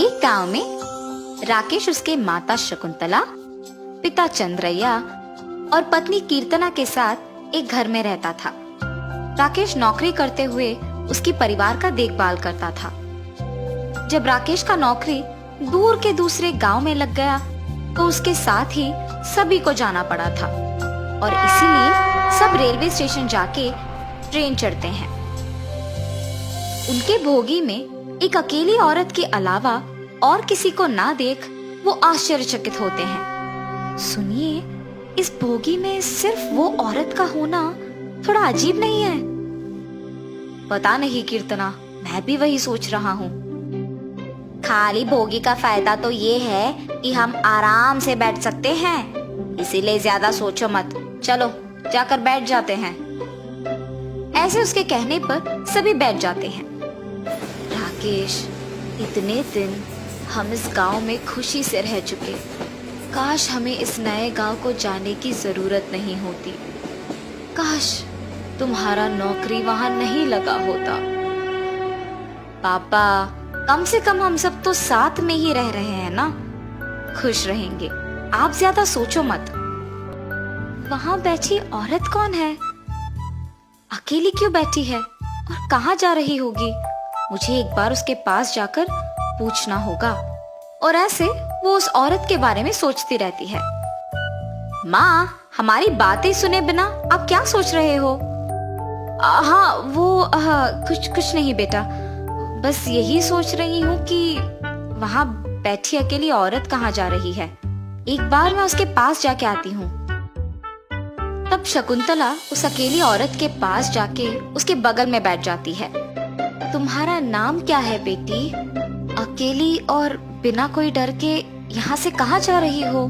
एक गांव में राकेश उसके माता शकुंतला, पिता चंद्रैया और पत्नी कीर्तना के साथ एक घर में रहता था। राकेश नौकरी करते हुए उसकी परिवार का देखभाल करता था। जब राकेश का नौकरी दूर के दूसरे गांव में लग गया तो उसके साथ ही सभी को जाना पड़ा था और इसीलिए सब रेलवे स्टेशन जाके ट्रेन चढ़ते हैं। उनके भोगी में एक अकेली औरत के अलावा और किसी को ना देख वो आश्चर्यचकित होते हैं। सुनिए, इस भोगी में सिर्फ वो औरत का होना थोड़ा अजीब नहीं है? पता नहीं कीर्तना, मैं भी वही सोच रहा हूँ। खाली भोगी का फायदा तो ये है कि हम आराम से बैठ सकते हैं, इसीलिए ज्यादा सोचो मत, चलो जाकर बैठ जाते हैं। ऐसे उसके कहने पर सभी बैठ जाते हैं। राकेश, इतने दिन हम इस गांव में खुशी से रह चुके, काश हमें इस नए गांव को जाने की जरूरत नहीं होती। काश तुम्हारा नौकरी वहां नहीं लगा होता। पापा, कम से कम हम सब तो साथ में ही रह रहे हैं ना, खुश रहेंगे, आप ज्यादा सोचो मत। वहां बैठी औरत कौन है? अकेली क्यों बैठी है और कहाँ जा रही होगी? मुझे एक बार उसके पास जाकर पूछना होगा। और ऐसे वो उस औरत के बारे में सोचती रहती है। माँ, हमारी बातें सुने बिना आप क्या सोच रहे हो? हाँ वो कुछ नहीं बेटा, बस यही सोच रही हूँ कि वहाँ बैठी अकेली औरत कहाँ जा रही है। एक बार मैं उसके पास जाके आती हूँ। तब शकुंतला उस अकेली औरत के पास जाके उसके बगल में बैठ जाती है। तुम्हारा नाम क्या है बेटी? अकेली और बिना कोई डर के यहाँ से कहाँ जा रही हो?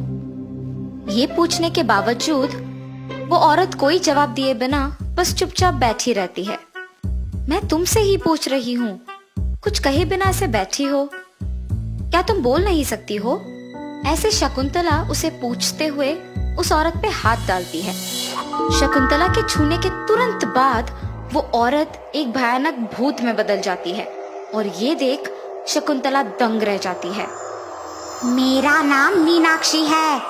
ये पूछने के बावजूद वो औरत कोई जवाब दिए बिना बस चुपचाप बैठी रहती है। मैं तुमसे ही पूछ रही हूँ, कुछ कहे बिना ऐसे बैठी हो, क्या तुम बोल नहीं सकती हो? ऐसे शकुंतला उसे पूछते हुए उस औरत पे हाथ डालती है। शकुंतला के छूने के तुरंत बाद वो औरत एक भयानक भूत में बदल जाती है और ये देख शकुंतला दंग रह जाती है। मेरा नाम मीनाक्षी है,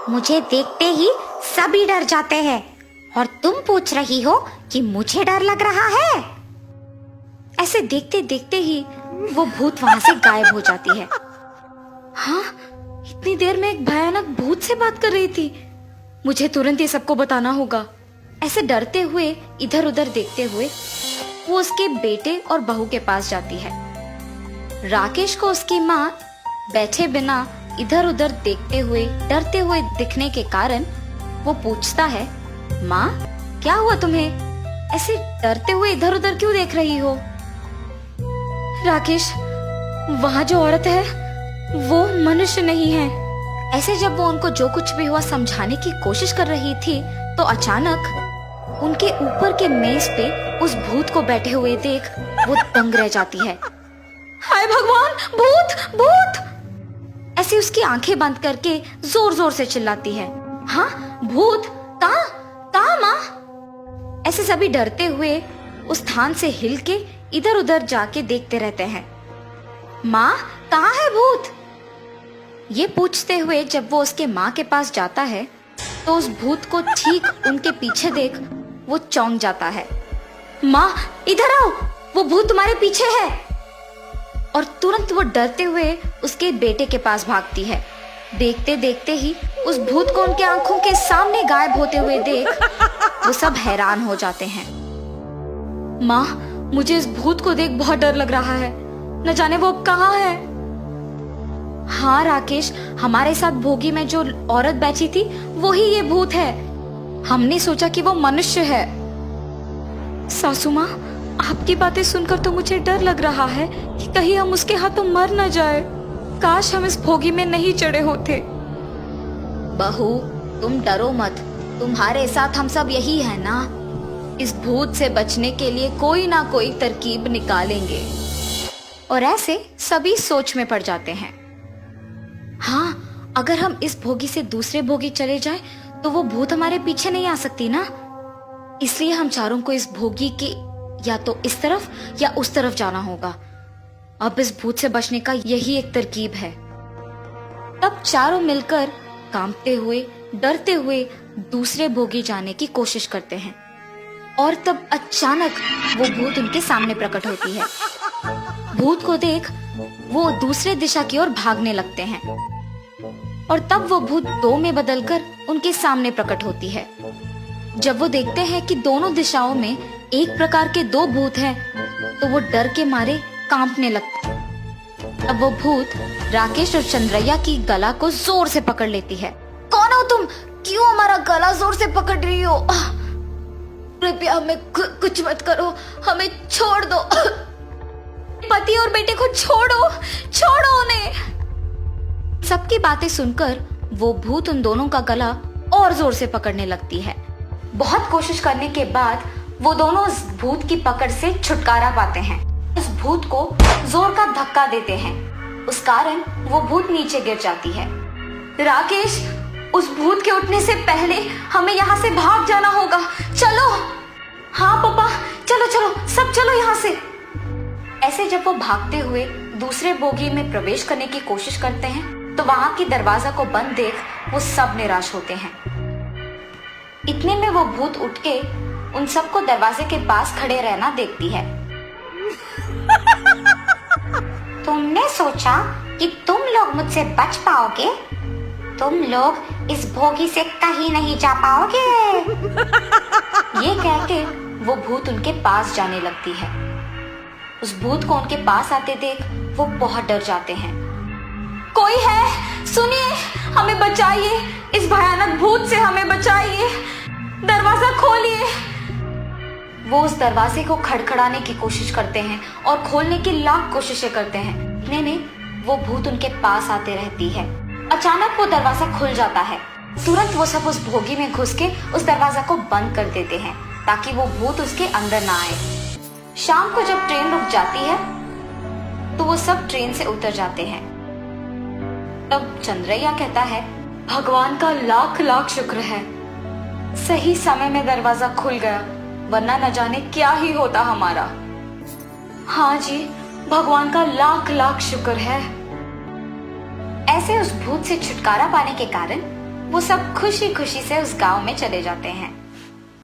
मुझे देखते ही सभी डर जाते हैं और तुम पूछ रही हो कि मुझे डर लग रहा है? ऐसे देखते देखते ही वो भूत वहां से गायब हो जाती है। हाँ, इतनी देर में एक भयानक भूत से बात कर रही थी। मुझे तुरंत ये सबको बताना होगा। ऐसे डरते हुए इधर उधर देखते हुए वो उसके बेटे और बहू के पास जाती है। राकेश को उसकी माँ बैठे बिना इधर उधर देखते हुए डरते हुए दिखने के कारण वो पूछता है, माँ क्या हुआ तुम्हें? ऐसे डरते हुए इधर उधर क्यों देख रही हो? राकेश, वहाँ जो औरत है वो मनुष्य नहीं है। ऐसे जब वो उनको जो कुछ भी हुआ समझाने की कोशिश कर रही थी तो अचानक उनके ऊपर के मेज पे उस भूत को बैठे हुए देख वो दंग रह जाती है। हाय भगवान, भूत भूत! ऐसे उसकी आंखें बंद करके जोर जोर से चिल्लाती है। हाँ, भूत कहाँ कहाँ माँ? ऐसे सभी डरते हुए उस स्थान से हिल के इधर उधर जाके देखते रहते हैं। माँ, कहाँ है भूत? ये पूछते हुए जब वो उसके माँ के पास जाता है तो उस भूत को ठीक उनके पीछे देख वो चौंक जाता है। माँ इधर आओ, वो भूत तुम्हारे पीछे है। और तुरंत वो डरते हुए उसके बेटे के पास भागती है। देखते देखते ही उस भूत को उनके आंखों के सामने गायब होते हुए देख वो सब हैरान हो जाते हैं। माँ, मुझे इस भूत को देख बहुत डर लग रहा है, न जाने वो अब कहाँ है। हाँ राकेश, हमारे साथ भोगी में जो औरत बैठी थी वो ही ये भूत है। हमने सोचा कि वो मनुष्य है। सासू माँ, आपकी बातें सुनकर तो मुझे डर लग रहा है कि कहीं हम उसके हाथों मर न जाए। काश हम इस भोगी में नहीं चढ़े होते। बहू, तुम डरो मत, तुम्हारे साथ हम सब यही है ना। इस भूत से बचने के लिए कोई ना कोई तरकीब निकालेंगे। और ऐसे सभी सोच में पड़ जाते हैं। हाँ, अगर हम इस भोगी से दूसरे भोगी चले जाएं, तो वो भूत हमारे पीछे नहीं आ सकती ना। इसलिए हम चारों को इस भोगी के या तो इस तरफ या उस तरफ जाना होगा। अब इस भूत से बचने का यही एक तरकीब है। तब चारों मिलकर कांपते हुए, डरते हुए दूसरे बोगी जाने की कोशिश करते हैं और तब अचानक वो भूत उनके सामने प्रकट होती है। भूत को देख वो दूसरे दिशा की ओर भागने लगते हैं और तब वो भूत दो में बदलकर उनके सामने प्रकट होती है। जब वो देखते हैं कि दोनों दिशाओं में एक प्रकार के दो भूत हैं, तो वो डर के मारे कांपने लगते हैं। अब वो भूत राकेश और चंद्रैया की गला को जोर से पकड़ लेती है। कौन हो तुम? क्यों हमारा गला जोर से पकड़ रही हो? कृपया हमें कुछ मत करो, हमें छोड़ दो। पति और बेटे को छोड़ो, छोड़ो उन्हें। सबकी बातें सुनकर वो भूत उन दोनों का गला और जोर से पकड़ने लगती है। बहुत कोशिश करने के बाद वो दोनों उस भूत की पकड़ से छुटकारा पाते हैं। उस भूत को जोर का धक्का देते हैं, उस कारण वो भूत नीचे गिर जाती है। राकेश, उस भूत के उठने से पहले हमें यहाँ से भाग जाना होगा। चलो। हाँ पापा, चलो चलो, सब चलो यहाँ से। ऐसे जब वो भागते हुए दूसरे बोगी में प्रवेश करने की कोशिश करते हैं, तो वहां की दरवाजा को बंद देख वो सब निराश होते हैं। इतने में वो भूत उठ के उन सबको दरवाजे के पास खड़े रहना देखती है। तुमने सोचा कि तुम लोग मुझसे बच पाओगे? तुम लोग इस भोगी से कहीं नहीं जा पाओगे। ये कह के वो भूत उनके पास जाने लगती है। उस भूत को उनके पास आते देख वो बहुत डर जाते हैं। कोई है? सुनिए, हमें बचाइए, इस भयानक भूत से हमें बचाइए, दरवाजा खोलिए। वो उस दरवाजे को खड़खड़ाने की कोशिश करते हैं और खोलने की लाख कोशिशें करते हैं। इतने में वो भूत उनके पास आते रहती है। अचानक वो दरवाजा खुल जाता है। तुरंत वो सब उस भोगी में घुस के उस दरवाजा को बंद कर देते हैं ताकि वो भूत उसके अंदर ना आए। शाम को जब ट्रेन रुक जाती है तो वो सब ट्रेन से उतर जाते हैं। तब चंद्रैया कहता है, भगवान का लाख लाख शुक्र है, सही समय में दरवाजा खुल गया, वरना न जाने क्या ही होता हमारा। हाँ जी, भगवान का लाख लाख शुक्र है। ऐसे उस भूत से छुटकारा पाने के कारण वो सब खुशी खुशी से उस गांव में चले जाते हैं।